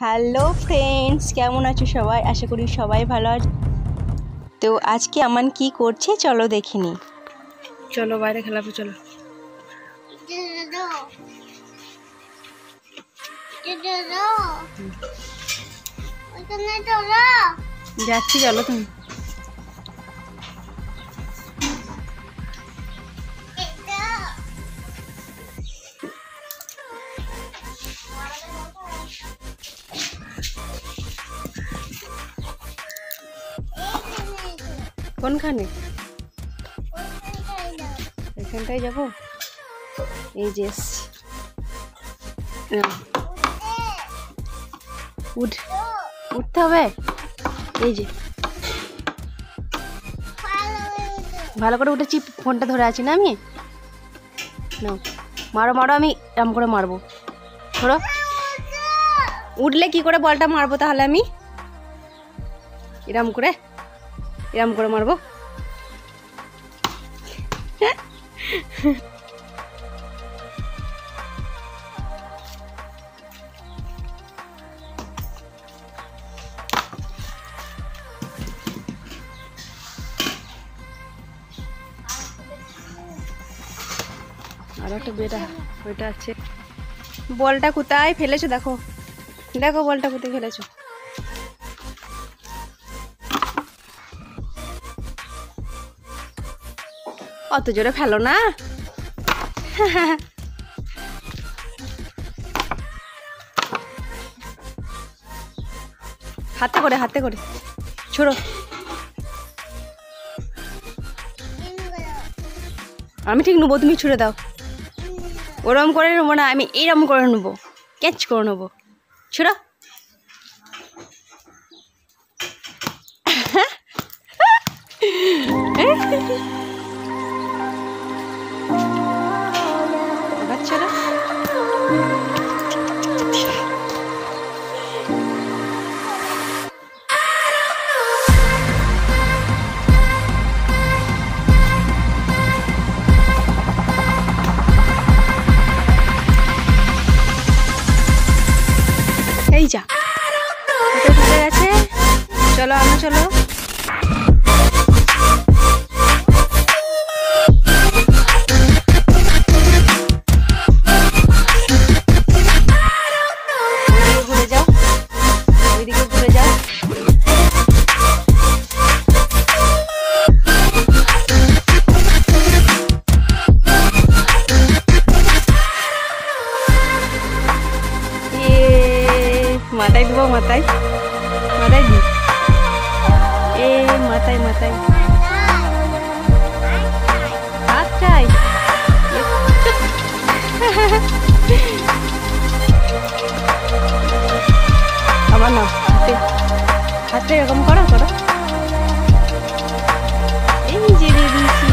Hello friends, কেমন আছো সবাই? আশা করি সবাই ভালো আছে। তো আজকে আমান কি করছে চলো দেখিনি। চলো বাইরে খেলাবো, চলো। যাচ্ছি, চলো তুমি। কোনখানে? এখানটায় যাবো। এই যে উঠতে হবে। এই যে ভালো করে উঠেছি, ফোনটা ধরে আছি না আমি। নাও মারো মারো, আমি এরম করে মারবো। ধরো, উঠলে কি করে বলটা মারবো তাহলে? আমি এরম করে মারবো। আর একটা বেটা ওইটা আছে। বলটা কোথায় ফেলেছো? দেখো দেখো বলটা কোথায় ফেলেছো। অত জোরে ফেলো না। হাতে করে ছোড়ো। আমি ঠিক নেবো, তুমি ছুড়ে দাও। ওরম করে নেবো না, আমি এইরকম করে নেবো, ক্যাচ করে নেবো। ছোড়ো। আবার ছোড়ো। এই যা ঢুকে গেছে। চলো আমরা, চলো। ঘুরে যাও, ওইদিকে ঘুরে যাও। মাথায় দেবো, মাথায় দি। মাথায় হাত চাই। আবার না, হাতে এরকম করো। এই যে দিয়েছি।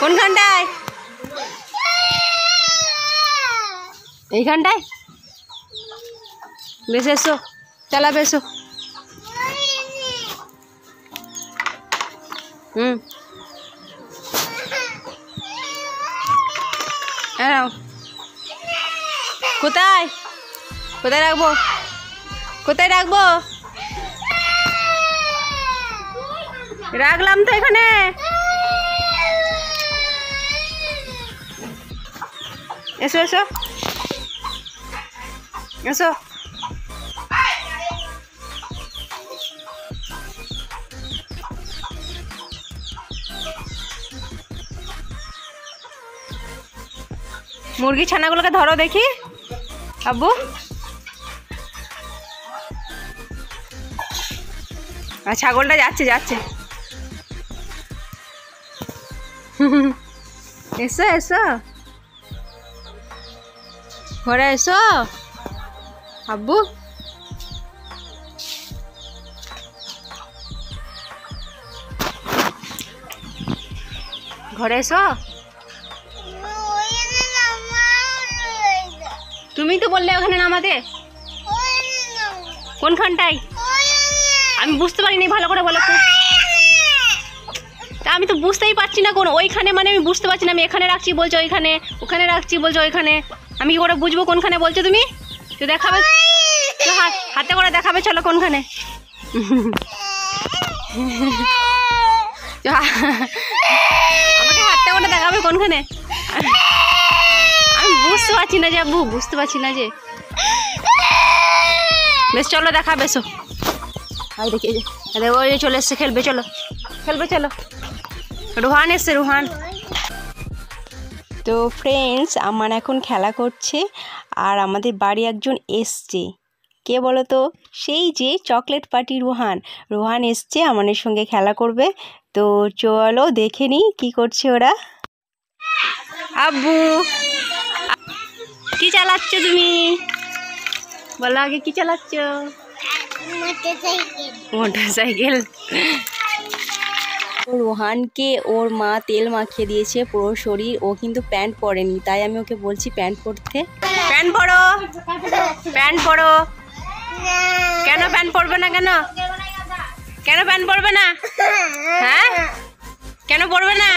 কোনখানটায়? এইখানটায়। বেশ এসো, চালাবে এসো। কোথায় রাখবো? রাখলাম তো এখানে। এসো এসো এসো। মুরগি ছানাগুলোকে ধরো দেখি আব্বু। আর ছাগলটা যাচ্ছে। এসো এসো, ঘরে এসো আব্বু। ঘরে এসো। তুমি তো বললে ওখানে নামাতে, কোনখানটায়? আমি বুঝতে পারিনি, ভালো করে বলো তো। তা আমি তো বুঝতেই পারছি না কোন ওইখানে, মানে আমি বুঝতে পারছি না। আমি এখানে রাখছি বলছো ওইখানে, ওখানে রাখছি বলছো ওইখানে, আমি কি করে বুঝবো কোনখানে বলছো তুমি? তো দেখাবে তো, হাতে করে দেখাবে, চলো কোনখানে। আমাকে হাতে করে দেখাবে কোনখানে। আমি বুঝতে পারছি না যে আব্বু, বুঝতে পারছি না যে। বেশ চলো দেখাবে, এসো। আর দেখি ওই চলে এসছে, খেলবে, চলো খেলবে, চলো। রোহান এসছে, রোহান। তো ফ্রেন্ডস, আমার এখন খেলা করছে, আর আমাদের বাড়ি একজন এসছে। কে বলো তো? সেই যে চকলেট পার্টি রোহান। রোহান এসছে আমাদের সঙ্গে খেলা করবে। তো চলো দেখে নিই কী করছে ওরা। আব্বু কি চালাচ্ছ তুমি? বলো আগে কি চালাচ্ছ? মোটরসাইকেল। রোহানকে ওর মা তেল মাখিয়ে দিয়েছে পুরো শরীর, ও কিন্তু প্যান্ট পরেনি, তাই আমি ওকে বলছি প্যান্ট পরতে। প্যান্ট পরো, প্যান্ট পরো। কেন প্যান্ট পরবে না? কেন কেন প্যান্ট পরবে না? হ্যাঁ কেন পরবে না?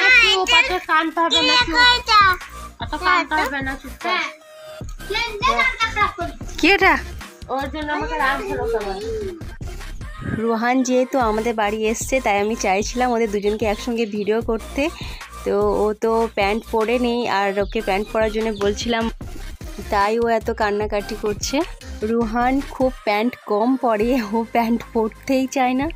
কি এটা? রোহান যেহেতু আমাদের বাড়ি এসছে, তাই আমি চাইছিলাম ওদের দুজনকে একসঙ্গে ভিডিও করতে। তো ও তো প্যান্ট পরে নেই, আর ওকে প্যান্ট পরার জন্য বলছিলাম, তাই ও এত কান্নাকাটি করছে। রোহান খুব প্যান্ট কম পরে, ও প্যান্ট পরতেই চায় না।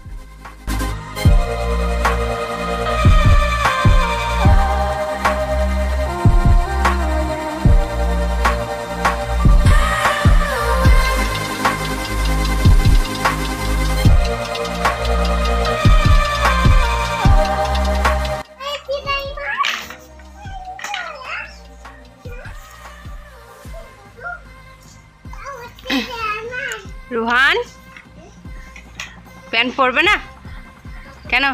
রোহান প্যান্ট পরবে না কেন?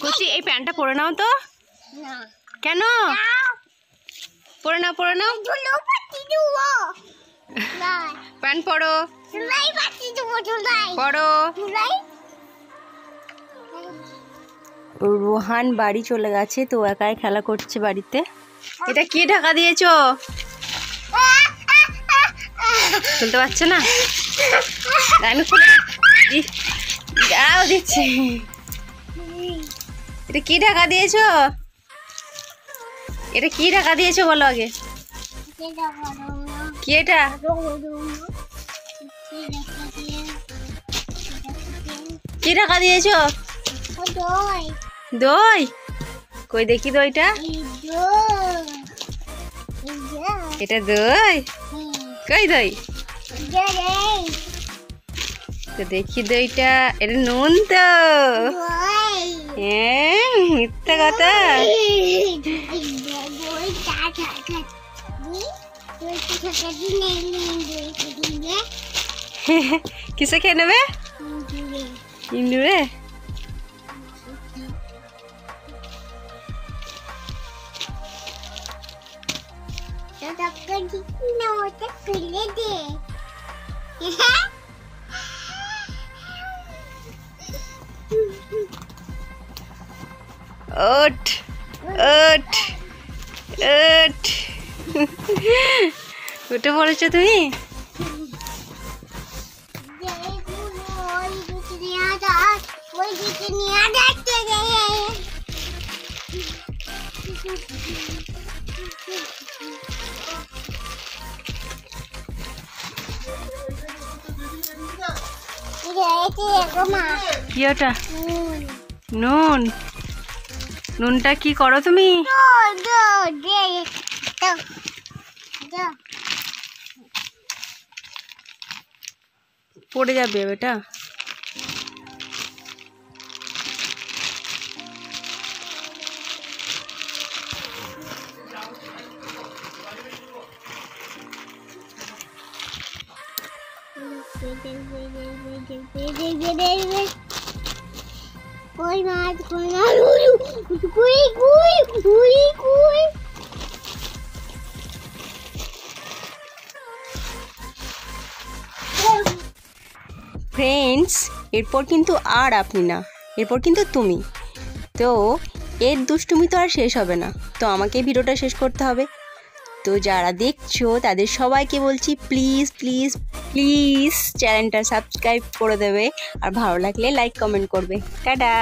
কচি এই প্যান্টটা পরে নাও তো। কেন? পরে নাও, পরে নাও, প্যান্ট পরো, পরো। রোহান বাড়ি চলে গেছে, তো একাই খেলা করছে বাড়িতে। এটা কি ঢাকা দিয়েছো? শুনতে পাচ্ছে না? আমি দাঁড়াও দিচ্ছি। এটা কি ঢাকা দিয়েছো? এটা কি ঢাকা দিয়েছো বলো আগে। কি এটা? কি ঢাকা দিয়েছো? দই। কই দেখি দইটা। এটা দই? কই দই? তো দেখি দইটা। এটা নুন তো? হ্যাঁ, মিথ্যা কথা। কিসে খেয়ে নেবে? ইন্দুরে। ওঠ ওঠ ওঠ, উঠে পড়েছো তুমি? কি ওটা? নুন। নুনটা কি করো তুমি? পড়ে যাবে বেটা। कोई मार कोई ফ্রেন্ডস, এরপর কিন্তু আর আপনি না, এরপর কিন্তু তুমি। তো এর দুষ্টুমি তো আর শেষ হবে না, তো আমাকে ভিডিওটা শেষ করতে হবে। তো যারা দেখছো তাদের সবাইকে বলছি প্লিজ প্লিজ প্লিজ চ্যানেলটা সাবস্ক্রাইব করে দেবে, আর ভালো লাগলে লাইক কমেন্ট করবে। টাটা।